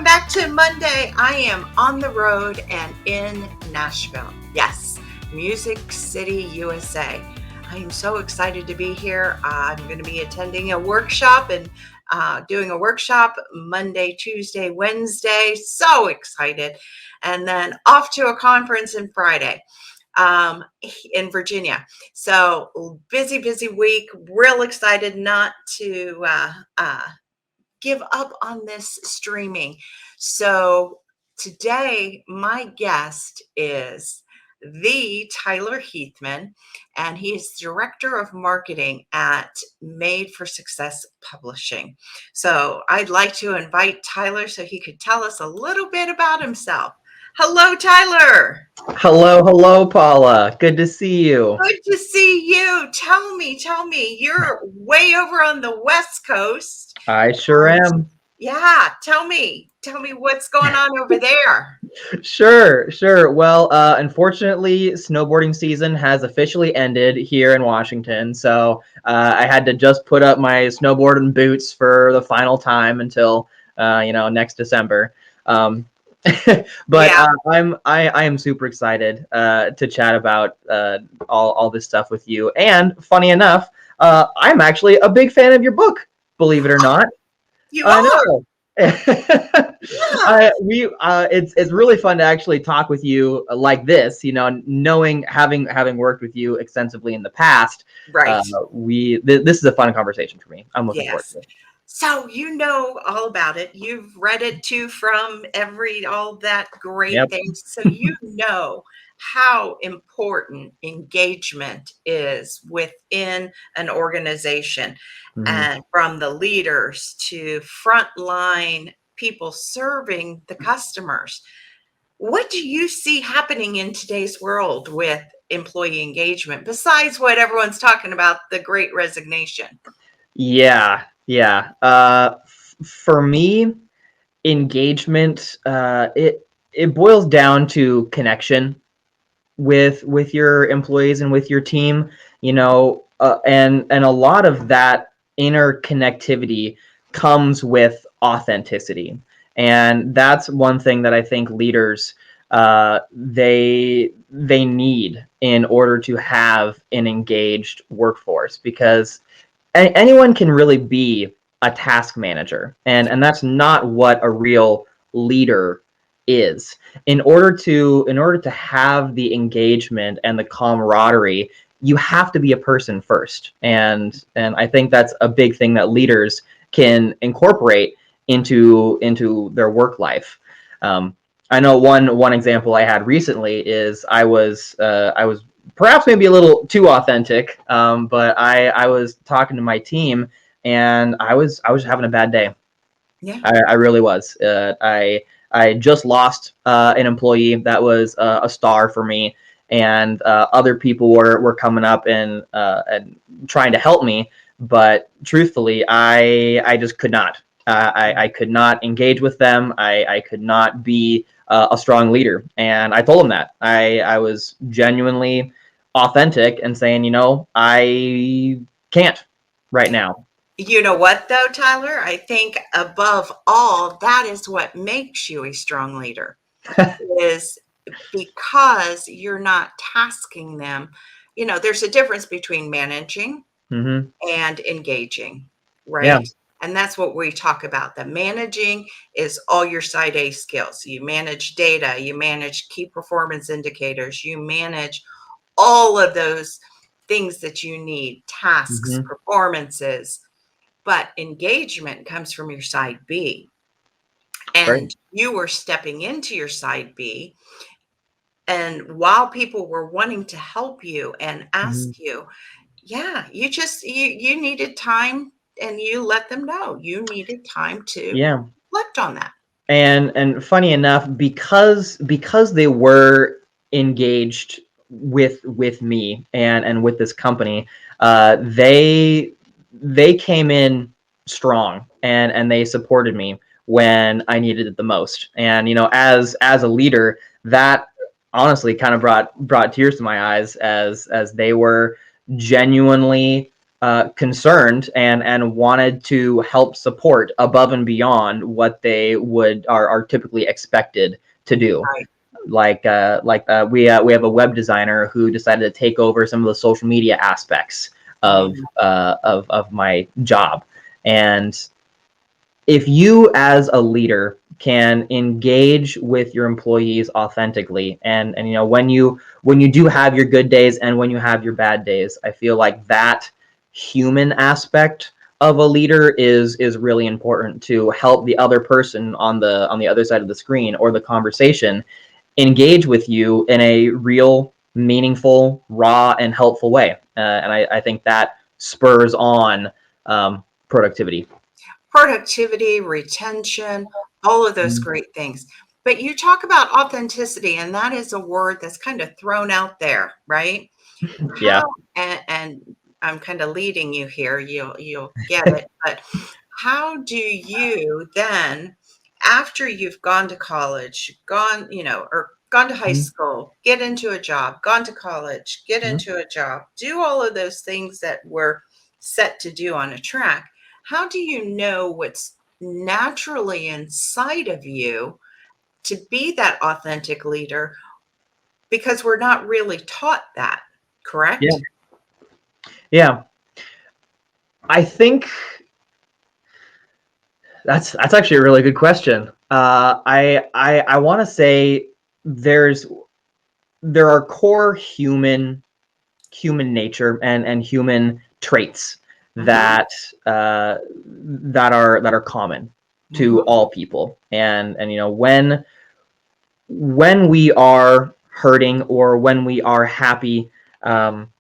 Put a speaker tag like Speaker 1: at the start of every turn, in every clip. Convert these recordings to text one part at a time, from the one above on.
Speaker 1: back to Monday. I am on the road and in Nashville. Yes, Music City, USA. I am so excited to be here. I'm going to be attending a workshop and doing a workshop Monday, Tuesday, Wednesday. So excited. And then off to a conference on Friday in Virginia. So busy week. Real excited not to give up on this streaming. So today, my guest is the Tyler Heathman, and he is Director of Marketing at Made for Success Publishing. So I'd like to invite Tyler so he could tell us a little bit about himself. Hello, Tyler.
Speaker 2: Hello, Paula. Good to see you.
Speaker 1: Good to see you. Tell me, you're way over on the West Coast.
Speaker 2: I sure am.
Speaker 1: Yeah, tell me what's going on over there.
Speaker 2: Sure. Well, unfortunately, snowboarding season has officially ended here in Washington. So I had to just put up my snowboarding boots for the final time until next December. But
Speaker 1: Yeah.
Speaker 2: I am super excited to chat about all this stuff with you. And funny enough, I'm actually a big fan of your book. Believe it or not.
Speaker 1: You
Speaker 2: I
Speaker 1: are.
Speaker 2: know.
Speaker 1: Yeah.
Speaker 2: It's really fun to actually talk with you like this, knowing having worked with you extensively in the past.
Speaker 1: Right.
Speaker 2: This is a fun conversation for me. I'm looking forward
Speaker 1: Yes.
Speaker 2: to it.
Speaker 1: So you know all about it. You've read it too from all that great
Speaker 2: Yep.
Speaker 1: things. So you know how important engagement is within an organization,
Speaker 2: Mhm.
Speaker 1: and from the leaders to frontline people serving the customers. What do you see happening in today's world with employee engagement besides what everyone's talking about, the great resignation?
Speaker 2: Yeah. For me, engagement it boils down to connection with your employees and with your team, and a lot of that inner connectivity comes with authenticity, and that's one thing that I think leaders they need in order to have an engaged workforce, because anyone can really be a task manager, and that's not what a real leader is. In order to have the engagement and the camaraderie, you have to be a person first, and I think that's a big thing that leaders can incorporate into their work life. I know one example I had recently is I was perhaps maybe a little too authentic, but I was talking to my team, and I was having a bad day.
Speaker 1: Yeah.
Speaker 2: I really was. I just lost an employee that was a star for me, and other people were coming up and trying to help me, but truthfully, I just could not. I could not engage with them. I could not be a strong leader, and I told them that I was genuinely authentic and saying, I can't right now.
Speaker 1: You know what, though, Tyler? I think above all, that is what makes you a strong leader, is because you're not tasking them. There's a difference between managing
Speaker 2: Hmm.
Speaker 1: and engaging,
Speaker 2: Yeah.
Speaker 1: right? And that's what we talk about. The managing is all your side A skills. You manage data, you manage key performance indicators, you manage all of those things that you need, tasks,
Speaker 2: Hmm.
Speaker 1: performances. But engagement comes from your side B.
Speaker 2: Right.
Speaker 1: And you were stepping into your side B. And while people were wanting to help you and
Speaker 2: Hmm.
Speaker 1: ask you, yeah, you needed time, and you let them know you needed time to
Speaker 2: Yeah.
Speaker 1: reflect on that.
Speaker 2: And funny enough, because they were engaged with me and with this company, they came in strong, and they supported me when I needed it the most. And as a leader, that honestly kind of brought tears to my eyes, as they were genuinely concerned and wanted to help support above and beyond what they are typically expected to do.
Speaker 1: Right.
Speaker 2: We have a web designer who decided to take over some of the social media aspects
Speaker 1: Mhm.
Speaker 2: of my job. And if you as a leader can engage with your employees authentically, and you know, when you do have your good days and when you have your bad days, I feel like that human aspect of a leader is really important to help the other person on the other side of the screen or the conversation engage with you in a real, meaningful, raw, and helpful way. And I think that spurs on productivity.
Speaker 1: Productivity, retention, all of those
Speaker 2: Mhm.
Speaker 1: great things. But you talk about authenticity, and that is a word that's kind of thrown out there, right?
Speaker 2: Yeah.
Speaker 1: How and I'm kind of leading you here, you'll get it, but how do you then, after you've gone to college, gone, or gone to high
Speaker 2: Mhm.
Speaker 1: school, get into a job, gone to college, get
Speaker 2: Mhm.
Speaker 1: into a job, do all of those things that we're set to do on a track, how do you know what's naturally inside of you to be that authentic leader? Because we're not really taught that,
Speaker 2: Yeah.
Speaker 1: correct?
Speaker 2: Yeah. I think that's actually a really good question. I want to say there's there are core human nature and human traits
Speaker 1: Mhm,
Speaker 2: that that are common to
Speaker 1: mhm,
Speaker 2: all people, and you know, when we are hurting or when we are happy, um,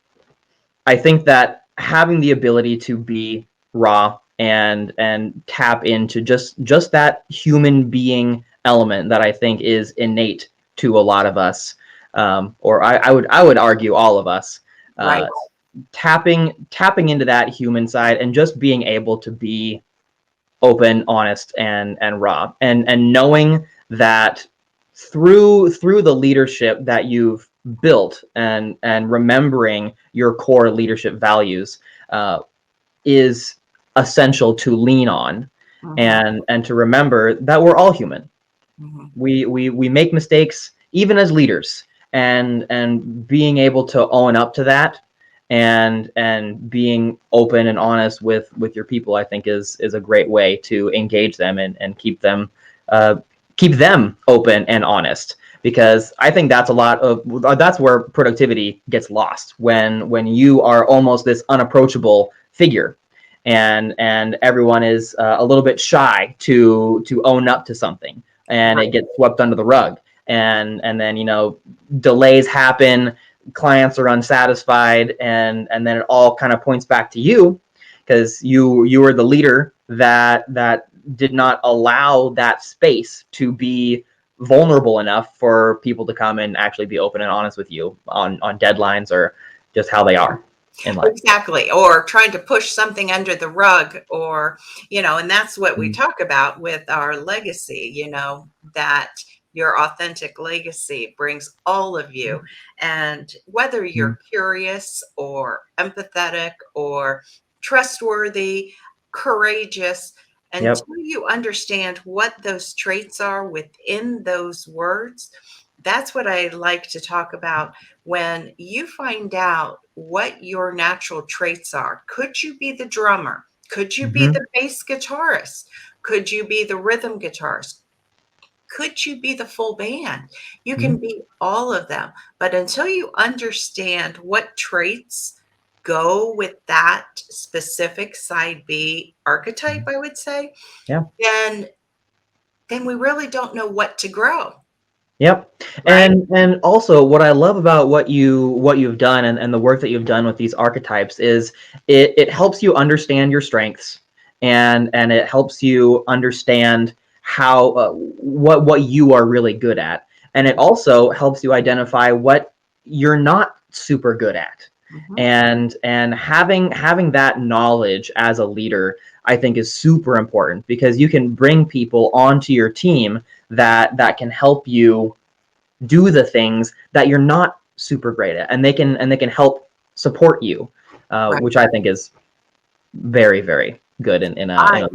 Speaker 2: I think that having the ability to be raw and tap into just that human being element that I think is innate to a lot of us, or I would argue all of us, uh,
Speaker 1: right,
Speaker 2: tapping into that human side and just being able to be open, honest, and raw, and knowing that through the leadership that you've built and remembering your core leadership values uh, is essential to lean on,
Speaker 1: mhm,
Speaker 2: and to remember that we're all human.
Speaker 1: mhm,
Speaker 2: We make mistakes even as leaders, and being able to own up to that and being open and honest with your people, I think is a great way to engage them and uh, keep them open and honest, because I think that's a lot of that's where productivity gets lost, when you are almost this unapproachable figure, and everyone is a little bit shy to own up to something, and it
Speaker 1: right,
Speaker 2: gets swept under the rug, and then, you know, delays happen, clients are unsatisfied, and then it all kind of points back to you, because you were the leader that did not allow that space to be vulnerable enough for people to come and actually be open and honest with you on deadlines or just how they are in life.
Speaker 1: exactly, or trying to push something under the rug, or, and that's what we
Speaker 2: Mhm.
Speaker 1: talk about with our legacy, that your authentic legacy brings all of you, and whether
Speaker 2: Mhm.
Speaker 1: you're curious or empathetic or trustworthy, courageous,
Speaker 2: Yep.
Speaker 1: until you understand what those traits are within those words, that's what I like to talk about. When you find out what your natural traits are, could you be the drummer? Could you be
Speaker 2: Hmm.
Speaker 1: the bass guitarist? Could you be the rhythm guitarist? Could you be the full band? You can
Speaker 2: Hmm.
Speaker 1: be all of them. But until you understand what traits go with that specific side B archetype, I would say,
Speaker 2: Yeah.
Speaker 1: then we really don't know what to grow,
Speaker 2: Yep.
Speaker 1: right?
Speaker 2: And also what I love about what you've done and the work that you've done with these archetypes is it helps you understand your strengths, and it helps you understand how what you are really good at. And it also helps you identify what you're not super good at.
Speaker 1: Mhm.
Speaker 2: And having that knowledge as a leader, I think, is super important, because you can bring people onto your team that can help you do the things that you're not super great at, and they can help support you,
Speaker 1: Right.
Speaker 2: which I think is very, very good in
Speaker 1: I
Speaker 2: a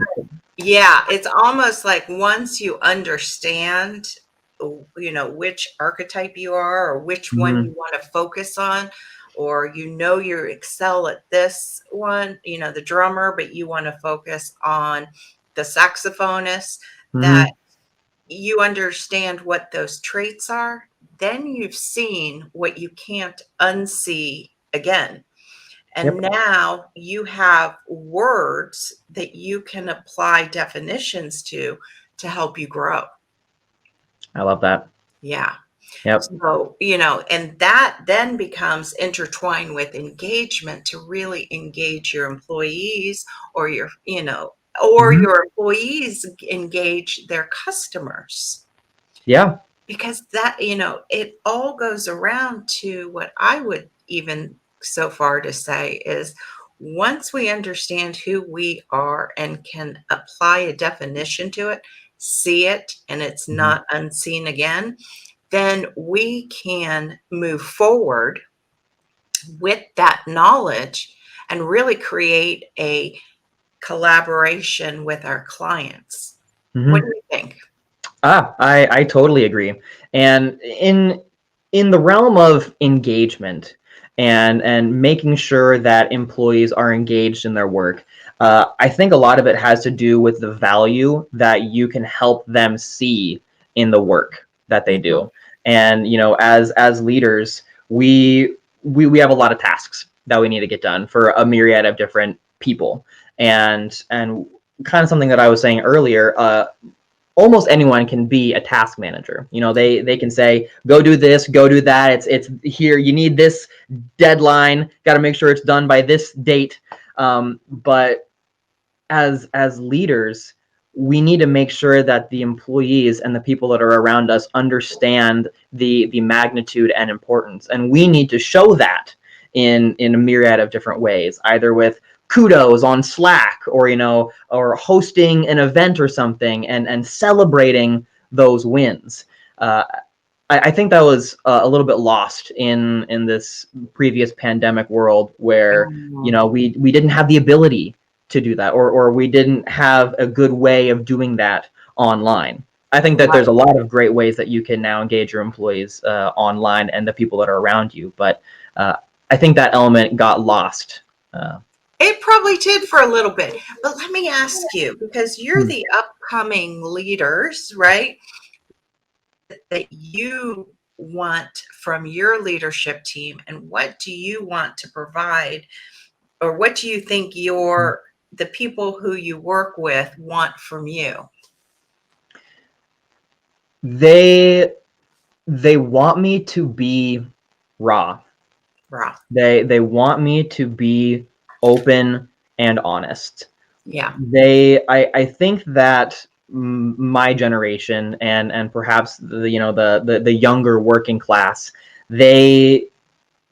Speaker 1: Yeah, it's almost like once you understand, which archetype you are or which one
Speaker 2: Mhm.
Speaker 1: you want to focus on, or you excel at this one, the drummer, but you want to focus on the saxophonist, that
Speaker 2: Mhm.
Speaker 1: you understand what those traits are, then you've seen what you can't unsee again. And
Speaker 2: Yep.
Speaker 1: now you have words that you can apply definitions to help you grow.
Speaker 2: I love that.
Speaker 1: Yeah.
Speaker 2: Yep.
Speaker 1: So, and that then becomes intertwined with engagement to really engage your employees, or
Speaker 2: Mhm.
Speaker 1: your employees engage their customers.
Speaker 2: Yeah.
Speaker 1: Because it all goes around to what I would even so far to say is, once we understand who we are and can apply a definition to it, see it, and it's
Speaker 2: Mhm.
Speaker 1: not unseen again, then we can move forward with that knowledge and really create a collaboration with our clients. What do
Speaker 2: Mhm.
Speaker 1: you think?
Speaker 2: I totally agree. And in the realm of engagement and making sure that employees are engaged in their work, I think a lot of it has to do with the value that you can help them see in the work that they
Speaker 1: Mhm.
Speaker 2: do. And as leaders, we have a lot of tasks that we need to get done for a myriad of different people. And kind of something that I was saying earlier, almost anyone can be a task manager. They can say, go do this, go do that. It's here. You need this deadline. Got to make sure it's done by this date. But as leaders, we need to make sure that the employees and the people that are around us understand the magnitude and importance, and we need to show that in a myriad of different ways, either with kudos on Slack, or hosting an event or something, and celebrating those wins. uh, I think that was a little bit lost in this previous pandemic world, where
Speaker 1: Mhm.
Speaker 2: we didn't have the ability to do that, or we didn't have a good way of doing that online. I think that there's a lot of great ways that you can now engage your employees online and the people that are around you, but uh, I think that element got lost. Uh,
Speaker 1: It probably did for a little bit. But let me ask you, because you're
Speaker 2: hmm.
Speaker 1: the upcoming leaders, right? That you want from your leadership team, and what do you want to provide, or what do you think the people who you work with want from you?
Speaker 2: they they want me to be raw.
Speaker 1: Rob.
Speaker 2: They want me to be open and honest.
Speaker 1: Yeah.
Speaker 2: I think that my generation and perhaps the younger working class, they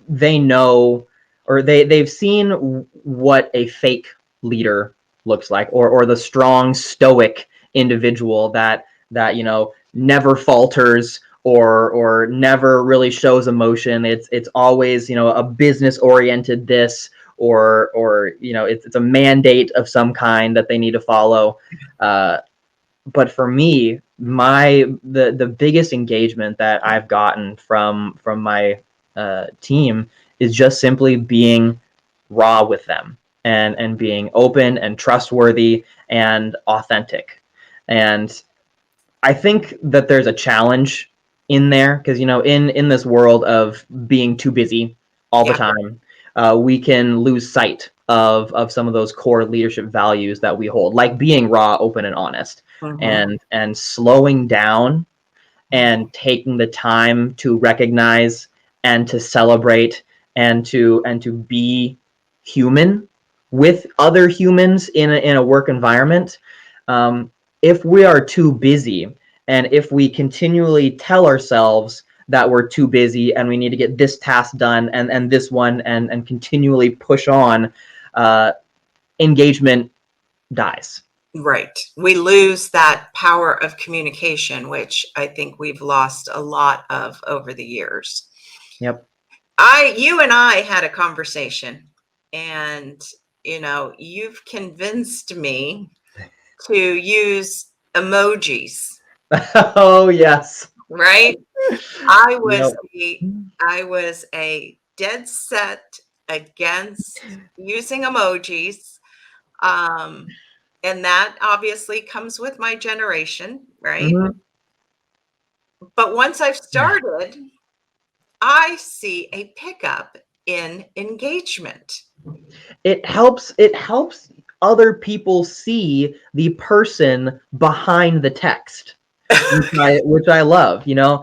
Speaker 2: they know, or they've seen what a fake leader looks like, or the strong stoic individual that never falters, or never really shows emotion. It's always a business oriented this, or it's a mandate of some kind that they need to follow. But for me, the biggest engagement that I've gotten from my team is just simply being raw with them, and being open and trustworthy and authentic. And I think that there's a challenge in there, because in this world of being too busy all the
Speaker 1: Yeah.
Speaker 2: time, we can lose sight of some of those core leadership values that we hold, like being raw, open, and honest,
Speaker 1: Hmm.
Speaker 2: and slowing down and taking the time to recognize and to celebrate and to be human with other humans in a work environment. Um, if we are too busy, and if we continually tell ourselves that we're too busy and we need to get this task done, and this one, and continually push on, uh, engagement dies.
Speaker 1: Right. We lose that power of communication, which I think we've lost a lot of over the years.
Speaker 2: Yep.
Speaker 1: You and I had a conversation, and you've convinced me to use emojis,
Speaker 2: Oh yes.
Speaker 1: right? I was
Speaker 2: Yep.
Speaker 1: a I was a dead set against using emojis. Um, and that obviously comes with my generation, right?
Speaker 2: Mhm.
Speaker 1: But once I've started, I see a pickup in engagement.
Speaker 2: It helps other people see the person behind the text, which I love.
Speaker 1: Yeah,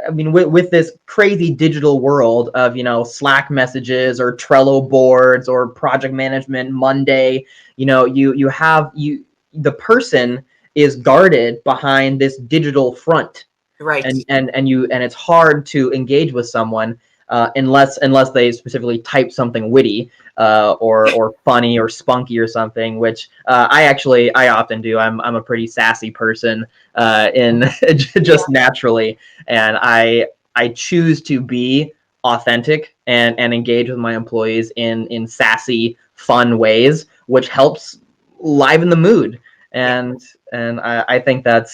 Speaker 2: I mean, with this crazy digital world of Slack messages or Trello boards or project management Monday, you have the person is guarded behind this digital front,
Speaker 1: right.
Speaker 2: and it's hard to engage with someone unless they specifically type something witty, or funny or spunky or something, which I often do. I'm a pretty sassy person, in
Speaker 1: Yeah,
Speaker 2: just naturally, and I choose to be authentic and engage with my employees in sassy, fun ways, which helps liven the mood.
Speaker 1: yeah,
Speaker 2: And I think that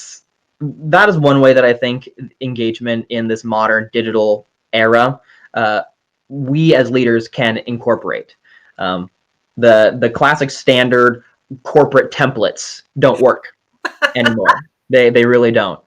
Speaker 2: is one way that I think engagement in this modern digital era, uh, we as leaders can incorporate. Um, the classic standard corporate templates don't work anymore. They really don't,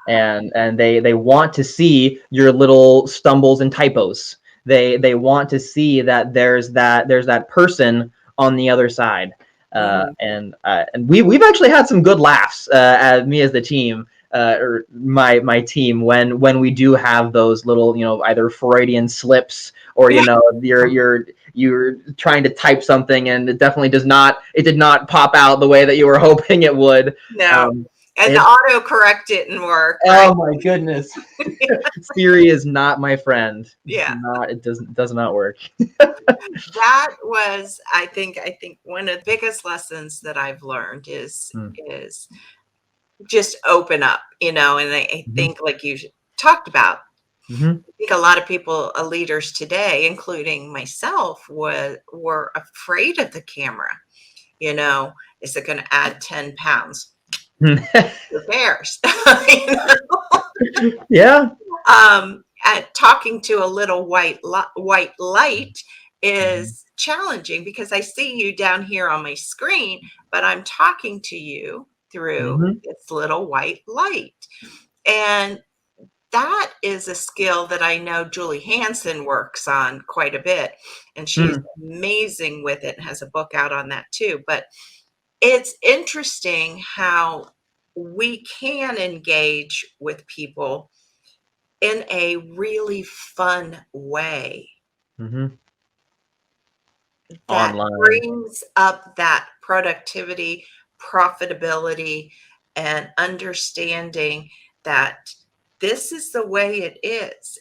Speaker 2: and they want to see your little stumbles and typos. They want to see that there's that person on the other side.
Speaker 1: mhm,
Speaker 2: And we've actually had some good laughs, at me as the team, or my team, when we do have those little, either Freudian slips, or
Speaker 1: yeah,
Speaker 2: you're trying to type something and it did not pop out the way that you were hoping it would.
Speaker 1: no,
Speaker 2: um,
Speaker 1: and the
Speaker 2: it
Speaker 1: autocorrect didn't work, right?
Speaker 2: Oh my goodness. Siri is not my friend.
Speaker 1: Yeah,
Speaker 2: It does not work.
Speaker 1: that was, I think one of the biggest lessons that I've learned
Speaker 2: Mm.
Speaker 1: is just open up, and I
Speaker 2: Mhm.
Speaker 1: think like you talked about,
Speaker 2: Mhm.
Speaker 1: I think a lot of people, leaders today, including myself, were afraid of the camera. You know, is it going to add 10 pounds? Who cares? You know?
Speaker 2: Yeah.
Speaker 1: At talking to a little white light
Speaker 2: Mhm.
Speaker 1: is challenging because I see you down here on my screen, but I'm talking to you through
Speaker 2: Mhm.
Speaker 1: this little white light. And that is a skill that I know Julie Hansen works on quite a bit, and she's
Speaker 2: Mm.
Speaker 1: amazing with it and has a book out on that too. But it's interesting how we can engage with people in a really fun way
Speaker 2: Mhm.
Speaker 1: that
Speaker 2: Online.
Speaker 1: brings up that productivity, profitability, and understanding that this is the way it is.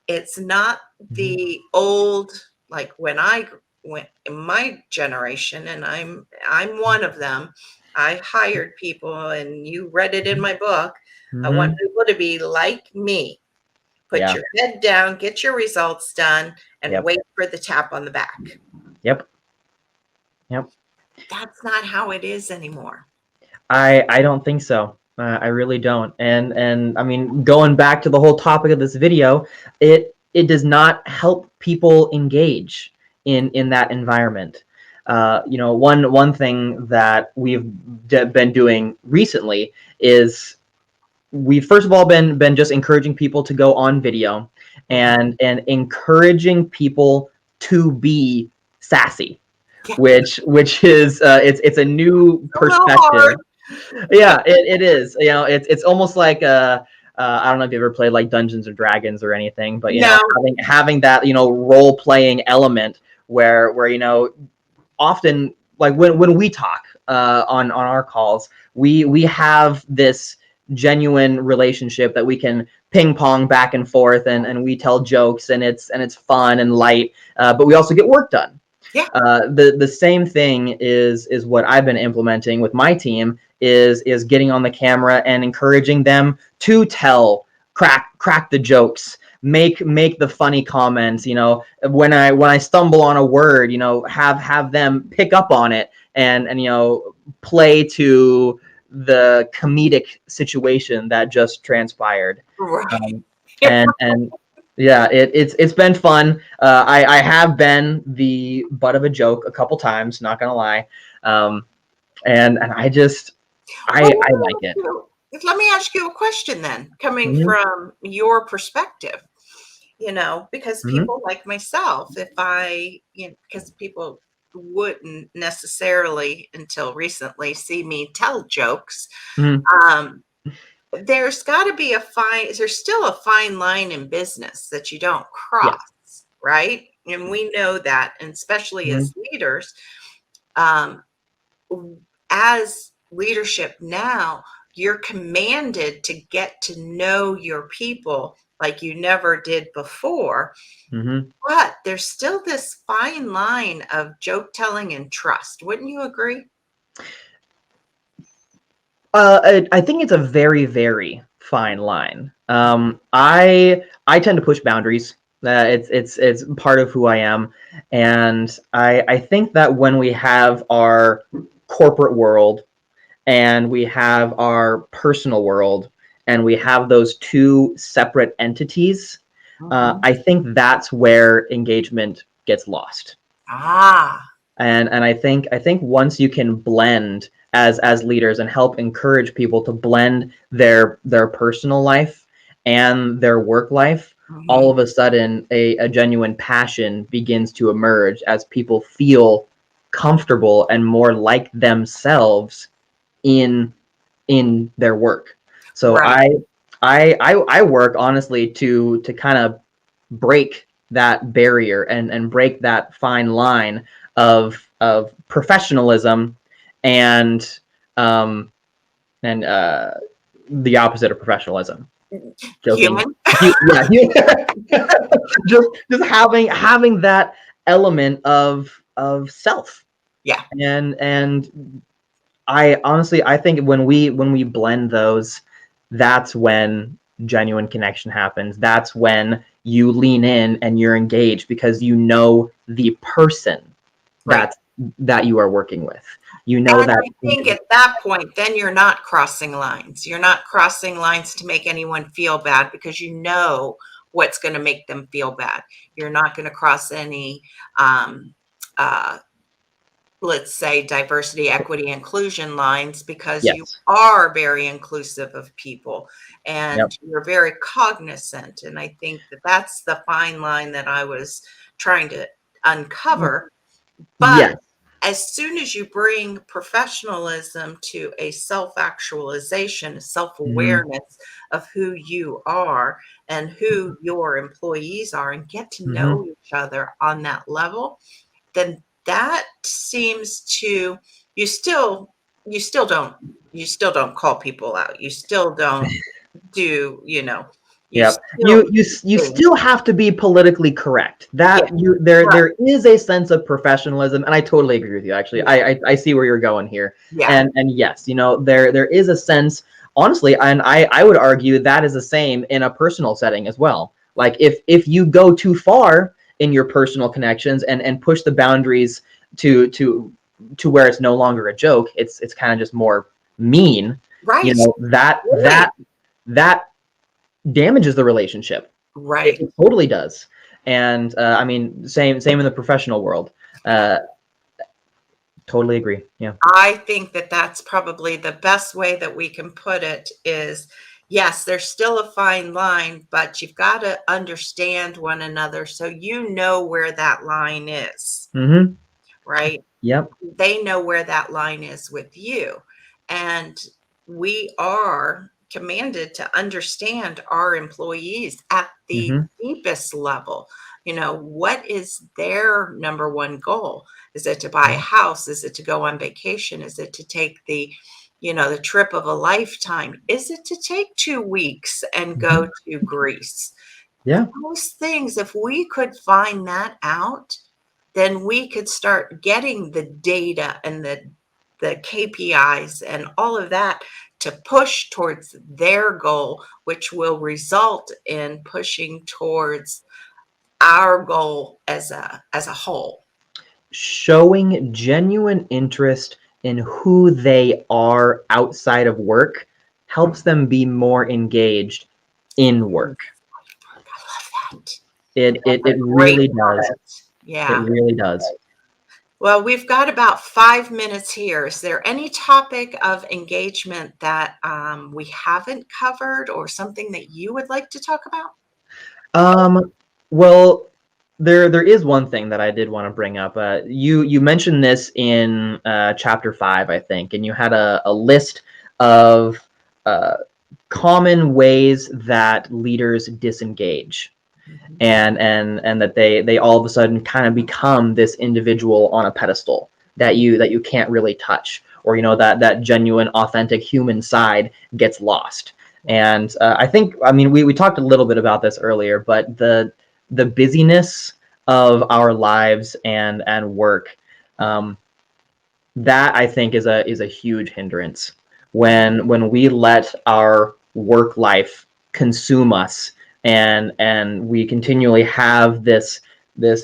Speaker 1: It's not
Speaker 2: Mhm.
Speaker 1: the old, like when I went in my generation, and I'm one of them. I hired people, and you read it in
Speaker 2: Mhm.
Speaker 1: my book. I want
Speaker 2: Mhm.
Speaker 1: people to be like me. Put
Speaker 2: Yeah.
Speaker 1: your head down, get your results done, and
Speaker 2: Yep.
Speaker 1: wait for the tap on the back.
Speaker 2: Yep. Yep.
Speaker 1: That's not how it is anymore.
Speaker 2: I don't think so. I really don't. And I mean, going back to the whole topic of this video, it does not help people engage in that environment. One thing that we've been doing recently is we've first of all been just encouraging people to go on video,
Speaker 1: Mhm.
Speaker 2: and encouraging people to be sassy,
Speaker 1: Yeah,
Speaker 2: which is, it's a new
Speaker 1: a little hard.
Speaker 2: perspective. Yeah, it is. It's almost like, I don't know if you ever played like Dungeons and Dragons or anything, but
Speaker 1: No,
Speaker 2: having that role playing element where often, like when we talk, on our calls, we have this genuine relationship that we can ping pong back and forth, and we tell jokes, and it's fun and light, but we also get work done.
Speaker 1: yeah,
Speaker 2: The same thing is what I've been implementing with my team, is getting on the camera and encouraging them to tell crack the jokes, make the funny comments, when I stumble on a word, have them pick up on it and play to the comedic situation that just transpired.
Speaker 1: Right.
Speaker 2: um, and yeah, it's been fun. I have been the butt of a joke a couple times, not gonna lie. And
Speaker 1: Well,
Speaker 2: I like it.
Speaker 1: let me ask you a question then, coming
Speaker 2: Hmm.
Speaker 1: from your perspective, because
Speaker 2: Hmm.
Speaker 1: people like myself, if because people wouldn't necessarily until recently see me tell jokes.
Speaker 2: Hmm.
Speaker 1: Um, there's still a fine line in business that you don't
Speaker 2: Yes.
Speaker 1: cross, right? And we know that, and especially
Speaker 2: Hmm.
Speaker 1: as leaders, um, as leadership now, you're commanded to get to know your people like you never did before.
Speaker 2: Hmm.
Speaker 1: But there's still this fine line of joke telling and trust. Wouldn't you agree?
Speaker 2: I think it's a very, very fine line. I tend to push boundaries. It's part of who I am, and I think that when we have our corporate world and we have our personal world and we have those two separate entities,
Speaker 1: Mhm.
Speaker 2: I think that's where engagement gets lost.
Speaker 1: Ah,
Speaker 2: And I think once you can blend as leaders and help encourage people to blend their personal life and their work life, all
Speaker 1: mhm.
Speaker 2: of a sudden a genuine passion begins to emerge as people feel comfortable and more like themselves in their work. So
Speaker 1: Right.
Speaker 2: I work honestly to kind of break that barrier and break that fine line of professionalism and um and the opposite of professionalism. Joking.
Speaker 1: Human.
Speaker 2: Yeah, just having that element of self.
Speaker 1: Yeah.
Speaker 2: And I think when we blend those, that's when genuine connection happens. That's when you lean in and you're engaged because you know the person
Speaker 1: Right.
Speaker 2: that you are working with. You know
Speaker 1: And
Speaker 2: that.
Speaker 1: I think at that point, then you're not crossing lines. You're not crossing lines to make anyone feel bad because you know what's going to make them feel bad. You're not going to cross any, um, uh, let's say, diversity, equity, inclusion lines because you
Speaker 2: Yes.
Speaker 1: are very inclusive of people
Speaker 2: Yep.
Speaker 1: and you're very cognizant. And I think that that's the fine line that I was trying to uncover. But
Speaker 2: Yes.
Speaker 1: as soon as you bring professionalism to a self actualization, self
Speaker 2: Hmm.
Speaker 1: awareness of who you are and who your employees are, and get to know
Speaker 2: Hmm.
Speaker 1: each other on that level, then that seems to you still you still don't call people out. You still don't do, you
Speaker 2: Yep.
Speaker 1: still
Speaker 2: You
Speaker 1: do.
Speaker 2: still have to be politically correct.
Speaker 1: Yeah,
Speaker 2: That you
Speaker 1: right.
Speaker 2: there is a sense of professionalism, and I totally agree with you. Actually,
Speaker 1: Yeah,
Speaker 2: I see where you're going here,
Speaker 1: yeah,
Speaker 2: and yes, there is a sense, honestly, and I would argue that is the same in a personal setting as well. Like if you go too far in your personal connections and push the boundaries to where it's no longer a joke, it's kind of just more mean.
Speaker 1: right.
Speaker 2: That
Speaker 1: Really?
Speaker 2: that damages the relationship. It
Speaker 1: Right.
Speaker 2: totally does. And I mean, same in the professional world. Uh, totally agree. Yeah.
Speaker 1: I think that that's probably the best way that we can put it is, yes, there's still a fine line, but you've got to understand one another so you know where that line is,
Speaker 2: Mm-hmm.
Speaker 1: right?
Speaker 2: Yep.
Speaker 1: They know where that line is with you. And we are commanded to understand our employees at the
Speaker 2: Mm-hmm.
Speaker 1: deepest level. What is their number one goal? Is it to buy a
Speaker 2: Yeah.
Speaker 1: house? Is it to go on vacation? Is it to take the trip of a lifetime? Is it to take 2 weeks and
Speaker 2: Mm-hmm.
Speaker 1: go to Greece?
Speaker 2: Yeah.
Speaker 1: Those things, if we could find that out, then we could start getting the data and the KPIs and all of that to push towards their goal, which will result in pushing towards our goal as a whole.
Speaker 2: Showing genuine interest in who they are outside of work helps them be more engaged in work.
Speaker 1: I love that.
Speaker 2: It really does. It
Speaker 1: Yeah.
Speaker 2: really does.
Speaker 1: Well, we've got about 5 minutes here. Is there any topic of engagement that we haven't covered, or something that you would like to talk about?
Speaker 2: Well, there is one thing that I did want to bring up. You mentioned this in chapter 5, I think, and you had a list of uh, common ways that leaders disengage, and that they all of a sudden kind of become this individual on a pedestal that you can't really touch, or that genuine, authentic human side gets lost. And I mean, we talked a little bit about this earlier, but the busyness of our lives and work, that I think is a huge hindrance when we let our work life consume us, and we continually have this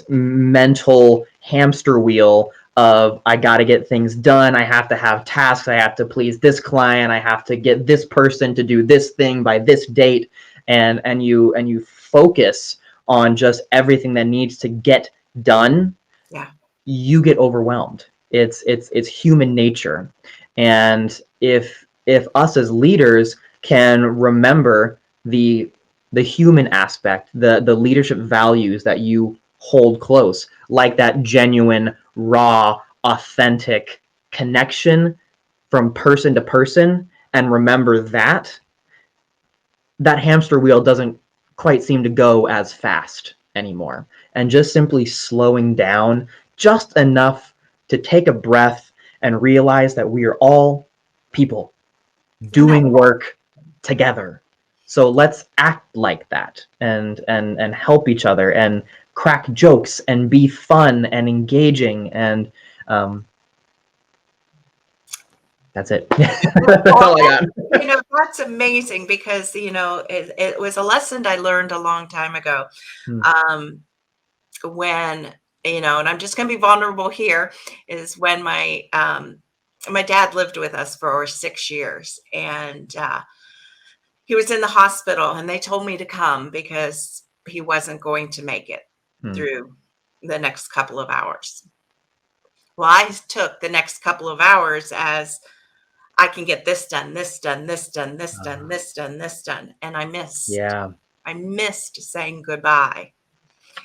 Speaker 2: mental hamster wheel of, I got to get things done, I have to have tasks, I have to please this client, I have to get this person to do this thing by this date, and you focus on just everything that needs to get done.
Speaker 1: Yeah.
Speaker 2: You get overwhelmed. It's human nature. And if us as leaders can remember the human aspect, the leadership values that you hold close, like that genuine, raw, authentic connection from person to person, and remember that hamster wheel doesn't quite seem to go as fast anymore. And just simply slowing down just enough to take a breath and realize that we are all people doing work together. So let's act like that, and help each other, and crack jokes, and be fun and engaging, and that's it. That's all I got.
Speaker 1: That's amazing, because it was a lesson I learned a long time ago.
Speaker 2: Hmm.
Speaker 1: When and I'm just going to be vulnerable here, is when my dad lived with us for 6 years, and he was in the hospital, and they told me to come because he wasn't going to make it
Speaker 2: Hmm.
Speaker 1: through the next couple of hours. Well, I took the next couple of hours as, I can get this done, this done, this done, this done, this done, this done. And
Speaker 2: Yeah.
Speaker 1: I missed saying goodbye.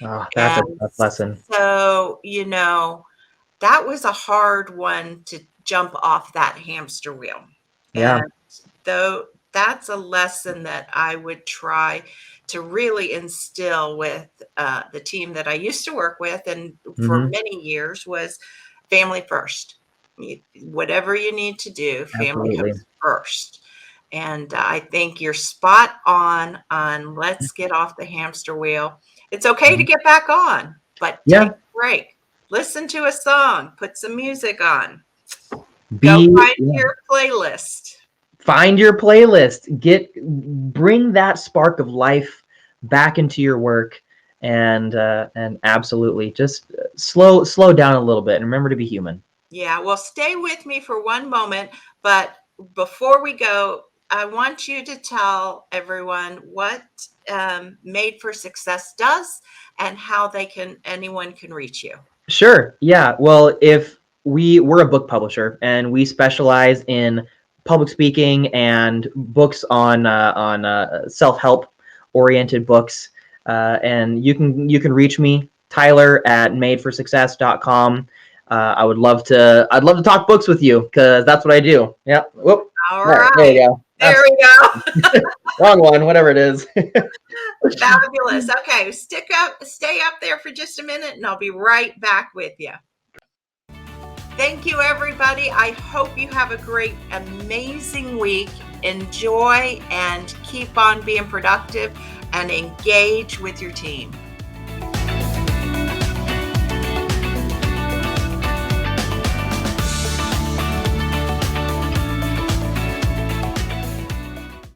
Speaker 2: Oh, that's a
Speaker 1: And
Speaker 2: tough lesson.
Speaker 1: so, that was a hard one to jump off that hamster wheel.
Speaker 2: Yeah.
Speaker 1: And though that's a lesson that I would try to really instill with the team that I used to work with, and for
Speaker 2: Hmm.
Speaker 1: many years, was family first. Whatever you need to do, family
Speaker 2: Absolutely.
Speaker 1: comes first. And I think you're spot on let's get off the hamster wheel. It's okay to
Speaker 2: Mhm.
Speaker 1: get back on, but take
Speaker 2: Yeah.
Speaker 1: a break. Listen to a song, put some music on, go
Speaker 2: Be
Speaker 1: find
Speaker 2: yeah.
Speaker 1: your playlist.
Speaker 2: Find your playlist. Bring that spark of life back into your work, and absolutely just slow down a little bit, and remember to be human.
Speaker 1: Yeah, well, stay with me for one moment, but before we go, I want you to tell everyone what Made for Success does, and how anyone can reach you.
Speaker 2: Sure. Yeah. Well, if we're a book publisher, and we specialize in public speaking and books on self-help oriented books, and you can reach me, Tyler, at madeforsuccess.com. I'd love to talk books with you, because that's what I do. Yeah. Whoop.
Speaker 1: All
Speaker 2: There
Speaker 1: right,
Speaker 2: we go.
Speaker 1: there
Speaker 2: That's
Speaker 1: we go.
Speaker 2: wrong one. Whatever it is.
Speaker 1: Fabulous. Okay, stay up there for just a minute, and I'll be right back with you. Thank you, everybody. I hope you have a great, amazing week. Enjoy and keep on being productive, and engage with your team.